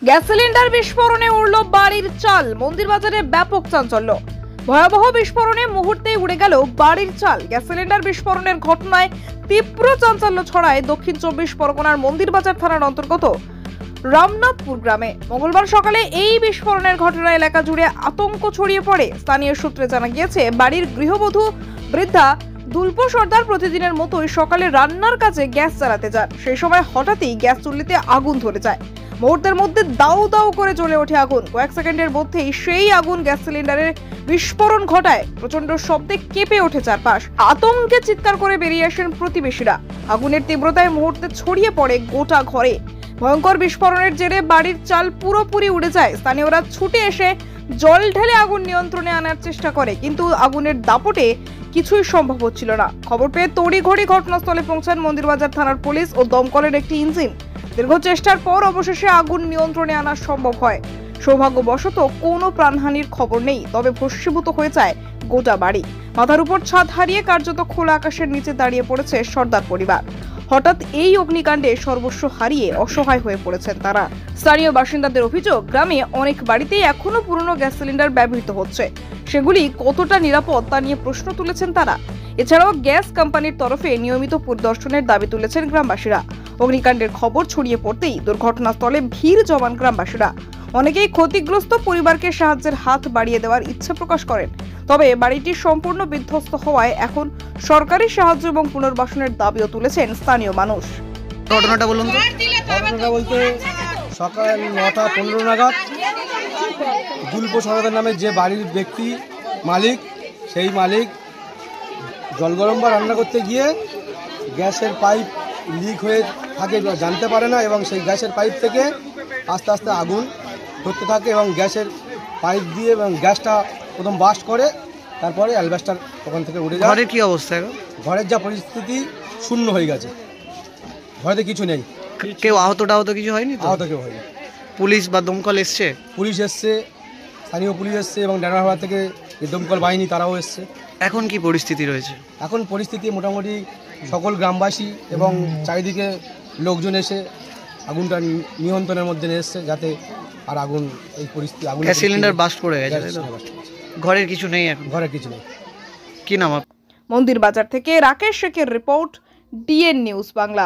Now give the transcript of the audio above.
Gas cylinder বিস্ফোরণে উড়ল বাড়ির চাল, মন্দির বাজারে ব্যাপক চাঞ্চল্য। ভয়াবহ বিস্ফোরণে মুহূর্তেই উড়ে গেল বাড়ির চাল। গ্যাস সিলিন্ডার বিস্ফোরণের ঘটনায় তীব্র চাঞ্চল্য ছড়ায় দক্ষিণ 24 পরগনার মন্দির বাজার থানার অন্তর্গত রামনাথপুর গ্রামে। মঙ্গলবার সকালে এই বিস্ফোরণের ঘটনা এলাকা জুড়ে আতঙ্ক ছড়িয়ে পড়ে। স্থানীয় সূত্রে জানা গিয়েছে, বাড়ির গৃহবধূ বৃদ্ধা দুলপো সর্দার প্রতিদিনের মতোই সকালে রান্নার কাজে গ্যাস চালাতে যান। সেই সময় হঠাৎই গ্যাস চুল্লিতে আগুন ধরে যায়। মুহূর্তের মধ্যে দাউ দাউ করে জ্বলে ওঠে আগুন। কয়েক সেকেন্ডের মধ্যেই সেই আগুন গ্যাস সিলিন্ডারের বিস্ফোরণ ঘটায়। প্রচন্ড শব্দে কেঁপে ওঠে চারপাশ। আতঙ্কে চিৎকার করে বেরিয়ে আসেন প্রতিবেশীরা। আগুনের তীব্রতায় মুহূর্তে ছড়িয়ে পড়ে গোটা ঘরে। ভয়ঙ্কর বিস্ফোরণের জেরে বাড়ির চাল পুরোপুরি উড়ে যায়। স্থানীয়রা ছুটে এসে জল ঢেলে আগুন নিয়ন্ত্রণে আনার চেষ্টা করে, কিন্তু আগুনের দাপটে কিছুই সম্ভব হচ্ছিল না। খবর পেয়ে তড়িঘড়ি ঘটনাস্থলে পৌঁছান মন্দিরবাজার থানার পুলিশ ও দমকলের একটি ইঞ্জিন। দীর্ঘ চেষ্টার পর অবশেষে আগুন নিয়ন্ত্রণে আনা সম্ভব হয়। সৌভাগ্যবশত কোনো প্রাণহানির খবর নেই, তবে ভস্মীভূত হয়ে যায় গোটা বাড়ি। মাথার উপর ছাদ হারিয়ে কার্যত খোলা আকাশের নিচে দাঁড়িয়ে পড়েছে সর্দার পরিবার। হঠাৎ এই অগ্নিকাণ্ডে সর্বস্ব হারিয়ে অসহায় হয়ে পড়েছেন তারা। স্থানীয় বাসিন্দাদের অভিযোগ, গ্রামে অনেক বাড়িতেই এখনো পুরনো গ্যাস সিলিন্ডার ব্যবহৃত হচ্ছে। সেগুলি কতটা নিরাপদ তা নিয়ে প্রশ্ন তুলেছেন তারা। এছাড়াও গ্যাস কোম্পানির তরফে নিয়মিত পরিদর্শনের দাবি তুলেছেন গ্রামবাসীরা। অগ্নিকাণ্ডের খবর ছড়িয়ে পড়তেই দুর্ঘটনাস্থলে ভিড় জমান গ্রামবাসীরা। অনেকেই ক্ষতিগ্রস্ত পরিবারকে সাহায্যের হাত বাড়িয়ে দেওয়ার ইচ্ছা প্রকাশ করেন। তবে বাড়িটি সম্পূর্ণ বিধ্বস্ত হওয়ায় এখন সরকারি সাহায্য এবং পুনর্বাসনের দাবিও তুলেছেন স্থানীয় মানুষ। ঘটনাটা বলুন তো। ঘটনাটা বলতে সকাল 9:15 নাগাদ দুলপো সরদার নামে যে বাড়ির ব্যক্তি মালিক, সেই মালিক জল গরম বা রান্না করতে গিয়ে গ্যাসের পাইপ লিক হয়ে থাকে, জানতে পারে না, এবং সেই গ্যাসের পাইপ থেকে আস্তে আস্তে আগুন ধরতে থাকে এবং গ্যাসের পাইপ দিয়ে এবং গ্যাসটা প্রথম বাস্ট করে, তারপরে অ্যালবেস্টার ওখান থেকে উড়ে যায়। ঘরের কি অবস্থা এখন? ঘরের যা পরিস্থিতি, শূন্য হয়ে গেছে, ঘরেতে কিছু নেই। কেউ আহত কিছু হয়নি তো? আহত কেউ হয়নি। পুলিশ বা দমকল এসছে? পুলিশ এসছে, স্থানীয় পুলিশ এসছে এবং ড্যানারহাওড়া থেকে দমকল বাহিনী তারাও এসছে। এখন কি পরিস্থিতি রয়েছে? এখন পরিস্থিতি মোটামুটি সকল গ্রামবাসী এবং চারিদিকে লোকজন এসে আগুনটা নিয়ন্ত্রণের মধ্যে নিয়ে এসছে, যাতে আর আগুন এই পরিস্থিতি আগুন গ্যাস সিলিন্ডার বাস্ট করে গেছে। ঘরের কিছু নেই এখন? ঘরের কিছু নেই। কি নাম? মন্দির বাজার থেকে রাকেশ শেখের রিপোর্ট, ডিএন নিউজ বাংলা।